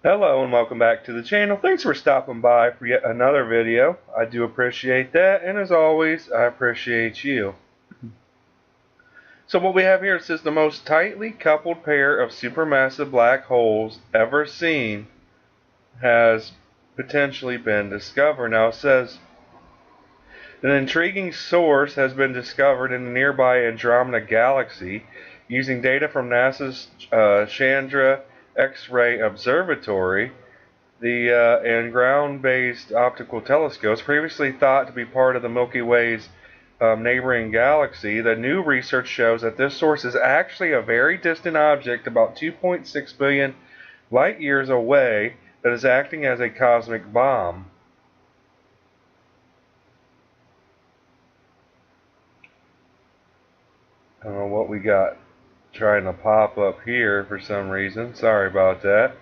Hello and welcome back to the channel. Thanks for stopping by for yet another video. I do appreciate that, and as always, I appreciate you. So what we have here is the most tightly coupled pair of supermassive black holes ever seen has potentially been discovered. Now it says an intriguing source has been discovered in the nearby Andromeda galaxy using data from NASA's Chandra X-ray Observatory. And ground-based optical telescopes, previously thought to be part of the Milky Way's neighboring galaxy. The new research shows that this source is actually a very distant object about 2.6 billion light years away that is acting as a cosmic bomb. I don't know what we got trying to pop up here for some reason. Sorry about that.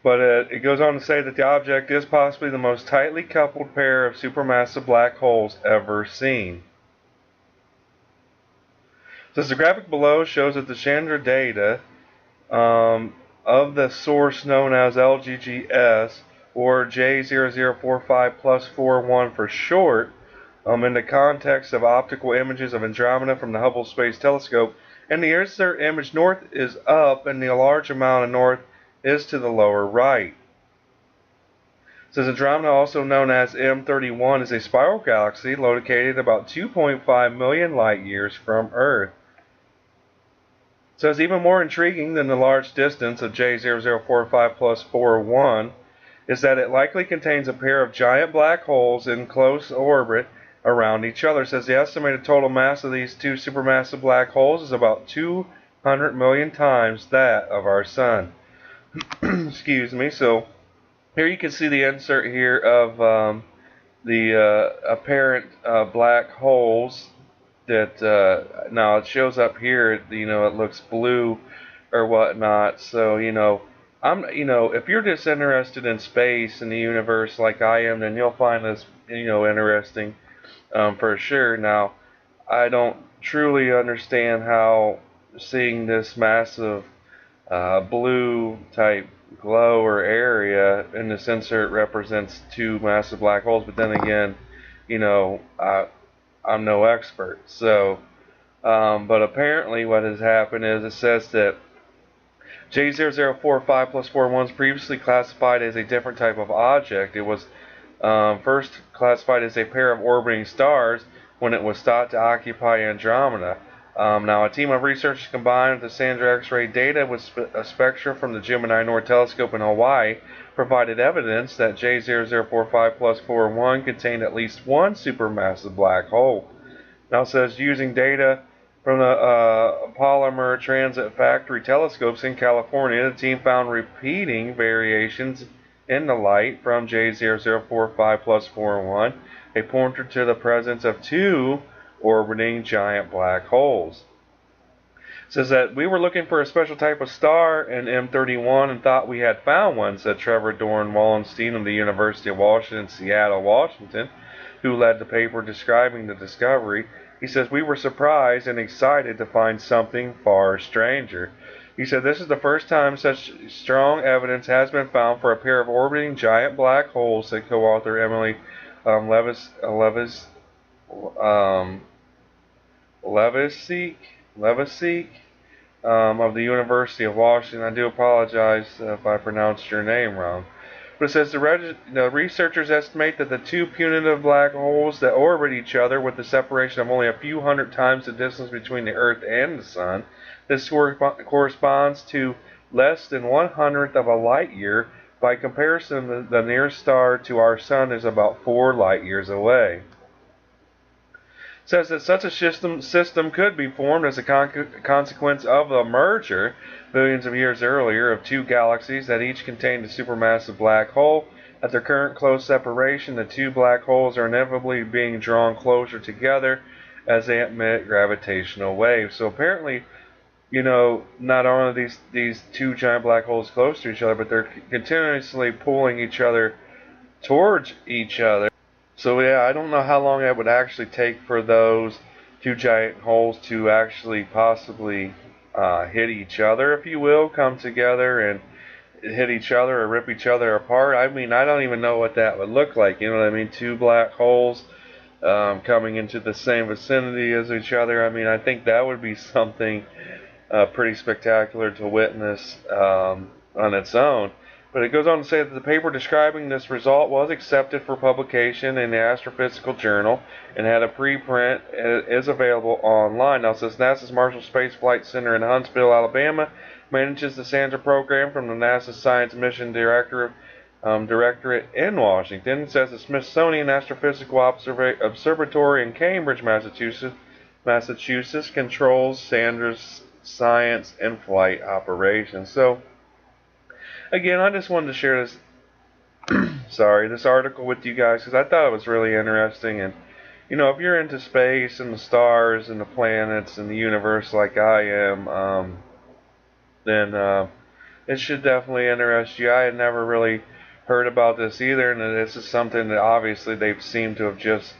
But it goes on to say that the object is possibly the most tightly coupled pair of supermassive black holes ever seen. Says the graphic below shows that the Chandra data of the source known as LGGS, or J0045 plus 41 for short, in the context of optical images of Andromeda from the Hubble Space Telescope, and the insert image north is up and the large amount of north is to the lower right. It says Andromeda, also known as M31, is a spiral galaxy located about 2.5 million light years from Earth. It says even more intriguing than the large distance of J0045 plus 41 is that it likely contains a pair of giant black holes in close orbit around each other. It says the estimated total mass of these two supermassive black holes is about 200 million times that of our Sun. Excuse me. So here you can see the insert here of the apparent black holes that now it shows up here. It looks blue or whatnot. So if you're just interested in space and the universe like I am, then you'll find this interesting for sure. Now I don't truly understand how seeing this massive blue type glow or area in this insert represents two massive black holes, but then again, I'm no expert. So, but apparently what has happened is it says that J0045 plus 41 was previously classified as a different type of object. It was first classified as a pair of orbiting stars when it was thought to occupy Andromeda. Now, a team of researchers combined with the Chandra X-ray data with a spectra from the Gemini Nord telescope in Hawaii provided evidence that J0045 plus 41 contained at least one supermassive black hole. Now it says using data from the Polymer Transit Factory telescopes in California, the team found repeating variations in the light from J0045 plus 41, a pointer to the presence of two orbiting giant black holes. It says that we were looking for a special type of star in M31 and thought we had found one, said Trevor Dorn Wallenstein of the University of Washington, Seattle, Washington, who led the paper describing the discovery. He says we were surprised and excited to find something far stranger. He said this is the first time such strong evidence has been found for a pair of orbiting giant black holes, said co-author Emily Levaseek of the University of Washington. I do apologize if I pronounced your name wrong. But it says the researchers estimate that the two putative black holes that orbit each other with a separation of only a few hundred times the distance between the Earth and the Sun, this corresponds to less than 1/100th of a light year. By comparison, the nearest star to our Sun is about 4 light years away. Says that such a system could be formed as a consequence of a merger billions of years earlier of two galaxies that each contained a supermassive black hole. At their current close separation, the two black holes are inevitably being drawn closer together as they emit gravitational waves. So apparently, not only are these two giant black holes close to each other, but they're continuously pulling each other towards each other. So yeah, I don't know how long it would actually take for those two giant holes to actually possibly hit each other, if you will, come together and hit each other or rip each other apart. I mean, I don't even know what that would look like. You know what I mean? Two black holes coming into the same vicinity as each other. I mean, I think that would be something pretty spectacular to witness on its own. But it goes on to say that the paper describing this result was accepted for publication in the Astrophysical Journal and had a preprint is available online. Now, it says NASA's Marshall Space Flight Center in Huntsville, Alabama, manages the Sandra program from the NASA Science Mission Directorate in Washington. It says the Smithsonian Astrophysical Observatory in Cambridge, Massachusetts controls Sandra's science and flight operations. So, again, I just wanted to share this, this article with you guys because I thought it was really interesting. And, you know, if you're into space and the stars and the planets and the universe like I am, then it should definitely interest you. I had never really heard about this either, and this is something that obviously they've seemed to have just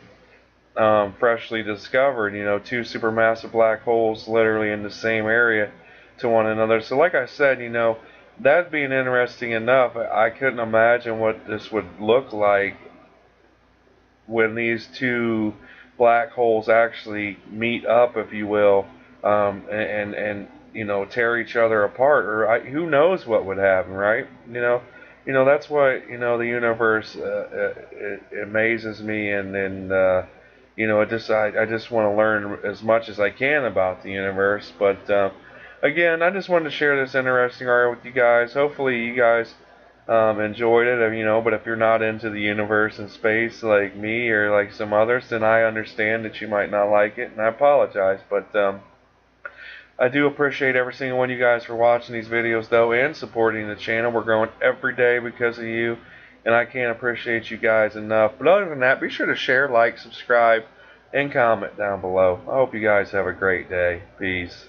freshly discovered. You know, two supermassive black holes literally in the same area to one another. So like I said, you know, that being interesting enough, I couldn't imagine what this would look like when these two black holes actually meet up, if you will, and you know, tear each other apart, or who knows what would happen, right? You know that's what, you know, the universe it amazes me, and you know, I just want to learn as much as I can about the universe. But again, I just wanted to share this interesting article with you guys. Hopefully, you guys enjoyed it. You know, but if you're not into the universe and space like me or like some others, then I understand that you might not like it, and I apologize. But I do appreciate every single one of you guys for watching these videos, though, and supporting the channel. We're growing every day because of you, and I can't appreciate you guys enough. But other than that, be sure to share, like, subscribe, and comment down below. I hope you guys have a great day. Peace.